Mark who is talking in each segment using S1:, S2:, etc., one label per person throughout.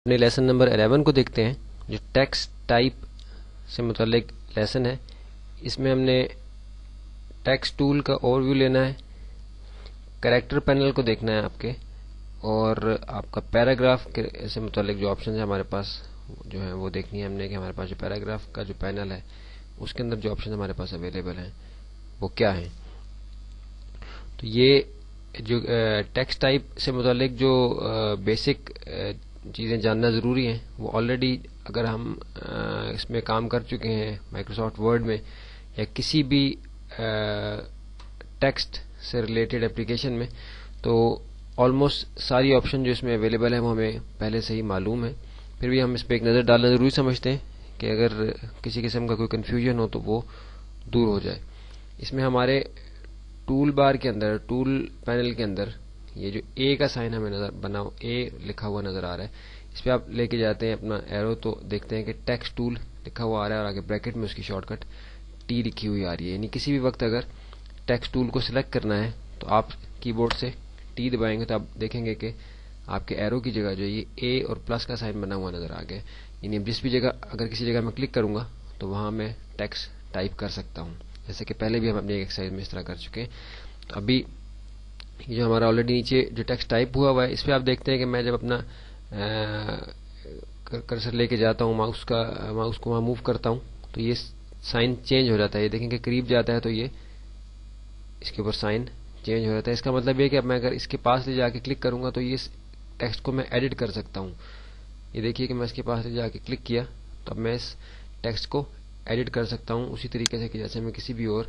S1: اپنے lesson number 11 کو دیکھتے ہیں جو ٹیکسٹ ٹائپ سے متعلق لیسن ہے. اس میں ہم نے ٹیکسٹ ٹول کا اوور ویو لینا ہے, کریکٹر پینل کو دیکھنا ہے آپ کے, اور آپ کا پیراگراف سے متعلق جو آپشن ہے ہمارے پاس جو ہیں وہ دیکھنی ہے ہم نے کہ ہمارے پاس جو پیراگراف کا جو پینل ہے اس کے اندر جو آپشن ہمارے پاس اویلیبل ہیں وہ کیا ہیں. تو یہ جو ٹیکسٹ ٹائپ سے متعلق جو بیسک چیزیں جاننا ضروری ہیں وہ آلریڈی اگر ہم اس میں کام کر چکے ہیں مائکروسافٹ ورڈ میں یا کسی بھی ٹیکسٹ سے ریلیٹڈ اپلیکیشن میں, تو آلموسٹ ساری آپشن جو اس میں اویلیبل ہیں وہ ہمیں پہلے سے ہی معلوم ہے. پھر بھی ہم اس پہ ایک نظر ڈالنا ضروری سمجھتے ہیں کہ اگر کسی قسم کا کوئی کنفیوژن ہو تو وہ دور ہو جائے. اس میں ہمارے ٹول بار کے اندر, ٹول پینل کے اندر یہ جو اے کا سائن ہمیں نظر بنا اے لکھا ہوا نظر آ رہا ہے, اس پہ آپ لے کے جاتے ہیں اپنا ایرو تو دیکھتے ہیں کہ ٹیکسٹ ٹول لکھا ہوا آ رہا ہے اور آگے بریکٹ میں اس کی شارٹ کٹ ٹی لکھی ہوئی آ رہی ہے. یعنی کسی بھی وقت اگر ٹیکسٹ ٹول کو سلیکٹ کرنا ہے تو آپ کی بورڈ سے ٹی دبائیں گے تو آپ دیکھیں گے کہ آپ کے ایرو کی جگہ جو یہ اے اور پلس کا سائن بنا ہوا نظر آ گیا. یعنی جس بھی جگہ اگر کسی جگہ میں کلک کروں گا تو وہاں میں ٹیکسٹ ٹائپ کر سکتا ہوں, جیسے کہ پہلے بھی ہم اپنی ایکسرسائز میں اس طرح کر چکے ہیں. تو ابھی یہ جو ہمارا آلریڈی نیچے جو ٹیکسٹ ٹائپ ہوا ہوا ہے اس پہ آپ دیکھتے ہیں کہ میں جب اپنا کرسر لے کے جاتا ہوں, ماؤس کو وہاں موو کرتا ہوں تو یہ سائن چینج ہو جاتا ہے. یہ دیکھیں کہ قریب جاتا ہے تو یہ اس کے اوپر سائن چینج ہو جاتا ہے. اس کا مطلب یہ کہ اب میں اگر اس کے پاس لے جا کے کلک کروں گا تو یہ ٹیکسٹ کو میں ایڈٹ کر سکتا ہوں. یہ دیکھیے کہ میں اس کے پاس لے جا کے کلک کیا تو اب میں اس ٹیکسٹ کو ایڈٹ کر سکتا ہوں اسی طریقے سے کہ جیسے میں کسی بھی اور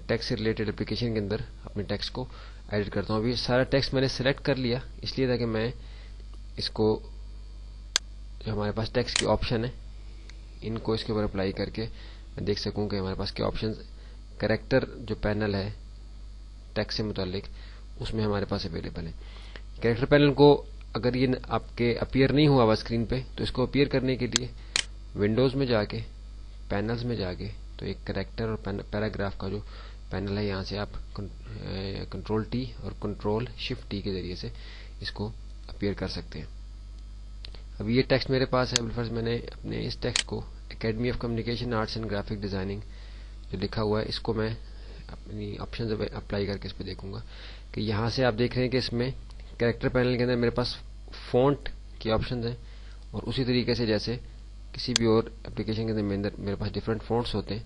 S1: ٹیکسٹ سے ریلیٹڈ اپلیکیشن کے اندر اپنے ٹیکسٹ کو ایڈٹ کرتا ہوں. ابھی سارا ٹیکسٹ میں نے سلیکٹ کر لیا اس لیے تھا کہ میں اس کو جو ہمارے پاس ٹیکسٹ کی آپشن ہے ان کو اس کے اوپر اپلائی کر کے میں دیکھ سکوں کہ ہمارے پاس کیا آپشنز کریکٹر جو پینل ہے ٹیکسٹ سے متعلق اس میں ہمارے پاس اویلیبل ہے. کریکٹر پینل کو اگر یہ آپ کے اپیئر نہیں ہوا ہوا اسکرین پہ تو اس کو اپیئر کرنے کے لیے ونڈوز میں جا کے پینلز میں جا کے تو ایک کریکٹر اور پیراگراف کا جو پینل ہے یہاں سے آپ کنٹرول ٹی اور کنٹرول شفٹ ٹی کے ذریعے سے اس کو اپیئر کر سکتے ہیں. اب یہ ٹیکسٹ میرے پاس ہے, بالفرض میں نے اپنے اس ٹیکسٹ کو academy of communication arts and graphic designing جو لکھا ہوا ہے اس کو میں اپنی آپشن اپلائی کر کے اس پہ دیکھوں گا کہ یہاں سے آپ دیکھ رہے ہیں کہ اس میں کریکٹر پینل کے اندر میرے پاس فونٹ کی آپشنز ہیں, اور اسی طریقے سے جیسے کسی بھی اور اپلیکیشن کے اندر میرے پاس ڈفرینٹ فونٹس ہوتے ہیں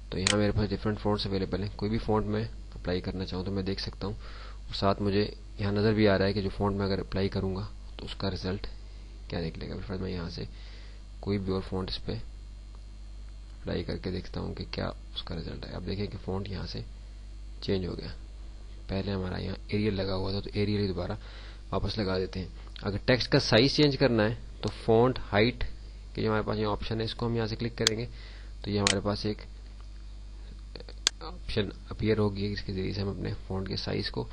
S1: تو یہاں میرے پاس ڈفرینٹ فونٹس اویلیبل ہیں. کوئی بھی فونٹ میں اپلائی کرنا چاہوں تو میں دیکھ سکتا ہوں, اور ساتھ مجھے یہاں نظر بھی آ رہا ہے کہ جو فونٹ میں اگر اپلائی کروں گا تو اس کا رزلٹ کیا نکلے گا. بالفرض میں یہاں سے کوئی بھی اور فونٹ اس پہ اپلائی کر کے دیکھتا ہوں کہ کیا اس کا رزلٹ ہے. اب دیکھیں کہ فونٹ یہاں سے چینج ہو گیا. پہلے ہمارا یہاں ایریل لگا ہوا تھا تو ایریل ہی دوبارہ واپس لگا دیتے ہیں. اگر ٹیکسٹ کا سائز چینج کرنا ہے تو فونٹ ہائٹ کہ جو ہمارے پاس یہ آپشن ہے اس کو ہم یہاں سے کلک کریں گے تو یہ ہمارے پاس ایک آپشن اپیئر ہوگی, اس کے ذریعے سے ہم اپنے فونٹ کے سائز کو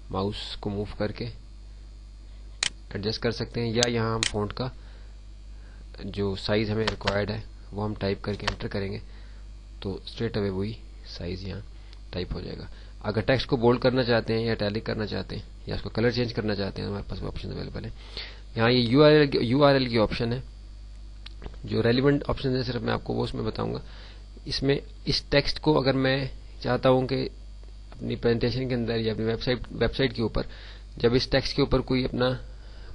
S1: ماؤس کو موو کر کے ایڈجسٹ کر سکتے ہیں, یا یہاں ہم فونٹ کا جو سائز ہمیں ریکوائرڈ ہے وہ ہم ٹائپ کر کے انٹر کریں گے تو اسٹریٹ اوے وہی سائز یہاں ٹائپ ہو جائے گا. اگر ٹیکسٹ کو بولڈ کرنا چاہتے ہیں یا اٹیلک کرنا چاہتے ہیں یا اس کو کلر چینج کرنا چاہتے ہیں ہمارے پاس وہ آپشن اویلیبل ہے. یہاں یہ یو آر ایل کی آپشن ہے, جو ریلیونٹ آپشن ہے صرف میں آپ کو وہ اس میں بتاؤں گا. اس میں اس ٹیکسٹ کو اگر میں چاہتا ہوں کہ اپنی پریزنٹیشن کے اندر یا اپنی ویب سائٹ کے اوپر جب اس ٹیکسٹ کے اوپر کوئی اپنا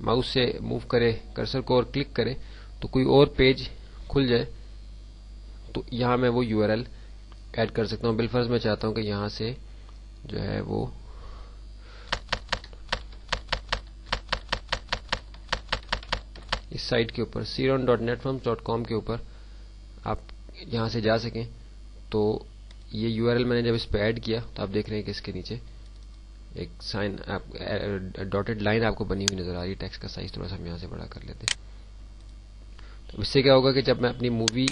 S1: ماؤس سے موو کرے کرسر کو اور کلک کرے تو کوئی اور پیج کھل جائے تو یہاں میں وہ یو آر ایل ایڈ کر سکتا ہوں. بالفرض میں چاہتا ہوں کہ یہاں سے جو ہے وہ اس سائٹ کے اوپر cron.netforms.com کے اوپر آپ یہاں سے جا سکیں تو یہ یو آر ایل میں نے جب اس پہ ایڈ کیا تو آپ دیکھ رہے ہیں کہ اس کے نیچے ایک سائن ڈاٹڈ لائن آپ کو بنی ہوئی نظر آ رہی ہے. ٹیکسٹ کا سائز تھوڑا سا ہم یہاں سے بڑا کر لیتے ہیں. تو اس سے کیا ہوگا کہ جب میں اپنی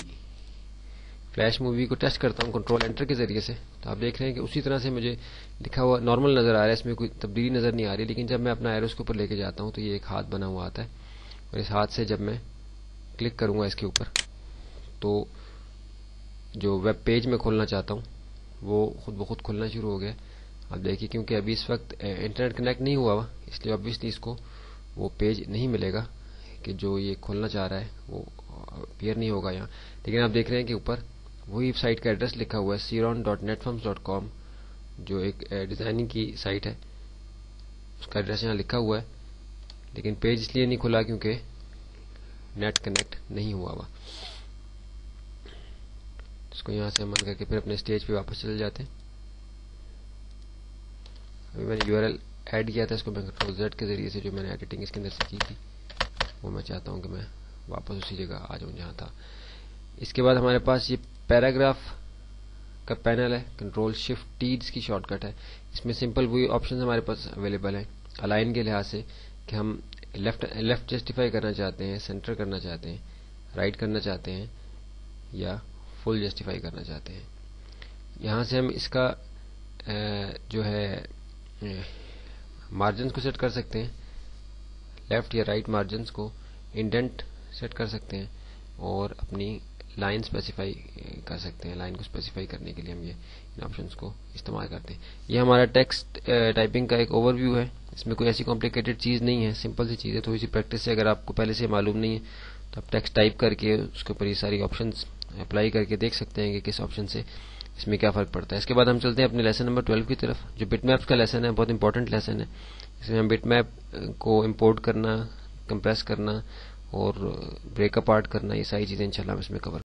S1: فلیش مووی کو ٹچ کرتا ہوں کنٹرول انٹر کے ذریعے سے تو آپ دیکھ رہے ہیں کہ اسی طرح سے مجھے لکھا ہوا نارمل نظر آ رہا ہے, اس میں کوئی تبدیلی نظر نہیں آ رہی. لیکن جب میں اپنا ایرو اس کے اوپر لے کے جاتا ہوں تو یہ ایک ہاتھ بنا ہوا آتا ہے, اور اس ہاتھ سے جب میں کلک کروں گا اس کے اوپر تو جو ویب پیج میں کھولنا چاہتا ہوں وہ خود بخود کھلنا شروع ہو گیا. آپ دیکھیے کیونکہ ابھی اس وقت انٹرنیٹ کنیکٹ نہیں ہوا اس لیے obviously اس کو وہ پیج نہیں ملے گا کہ جو یہ کھولنا چاہ رہا ہے وہ اپیئر نہیں ہوگا یہاں. لیکن آپ دیکھ رہے ہیں کہ اوپر وہی سائٹ کا ایڈریس لکھا ہوا ہے ceron.netforms.com جو ایک ڈیزائننگ کی سائٹ ہے, اس کا ایڈریس یہاں لکھا ہوا ہے. لیکن پیج اس لیے نہیں کھلا کیونکہ نیٹ کنیکٹ نہیں ہوا ہوا. اس کو یہاں سے ہم بند کر کے پھر اپنے اسٹیج پہ واپس چلے جاتے ہیں. ابھی میں نے URL ایڈ کیا تھا, اس کو میں کنٹرول Z کے ذریعے سے جو میں نے ایڈیٹنگ اس کے اندر سے کی تھی وہ میں چاہتا ہوں کہ میں واپس اسی جگہ آ جاؤں جہاں تھا. اس کے بعد ہمارے پاس یہ پیراگراف کا پینل ہے, Ctrl+Shift+T اس کی شارٹ کٹ ہے. اس میں سمپل وہی آپشن ہمارے پاس اویلیبل ہیں الائن کے لحاظ سے کہ ہم لیفٹ جسٹیفائی کرنا چاہتے ہیں, سینٹر کرنا چاہتے ہیں, رائٹ کرنا چاہتے ہیں یا فل جسٹیفائی کرنا چاہتے ہیں. یہاں سے ہم اس کا جو ہے مارجنز کو سیٹ کر سکتے ہیں, لیفٹ یا رائٹ مارجنز کو, انڈینٹ سیٹ کر سکتے ہیں اور اپنی لائن اسپیسیفائی کر سکتے ہیں. لائن کو اسپیسیفائی کرنے کے لیے ہم یہ ان آپشنس کو استعمال کرتے ہیں. یہ ہمارا ٹیکسٹ ٹائپنگ کا ایک اوور ویو ہے. اس میں کوئی ایسی کمپلیکیٹڈ چیز نہیں ہے, سمپل سی چیز ہے. تھوڑی سی پریکٹس سے اگر آپ کو پہلے سے معلوم نہیں ہے تو آپ ٹیکسٹ ٹائپ کر کے اس کے اوپر یہ ساری آپشنس اپلائی کر کے دیکھ سکتے ہیں کہ کس آپشن سے اس میں کیا فرق پڑتا ہے. اس کے بعد ہم چلتے ہیں اپنے لیسن نمبر 12 کی طرف, جو بٹ میپس کا لیسن ہے. بہت امپورٹنٹ لیسن ہے. اس میں ہم بٹ میپ کو امپورٹ کرنا, کمپریس کرنا اور بریک اپارٹ کرنا, یہ ساری چیزیں انشاءاللہ ہم اس میں کور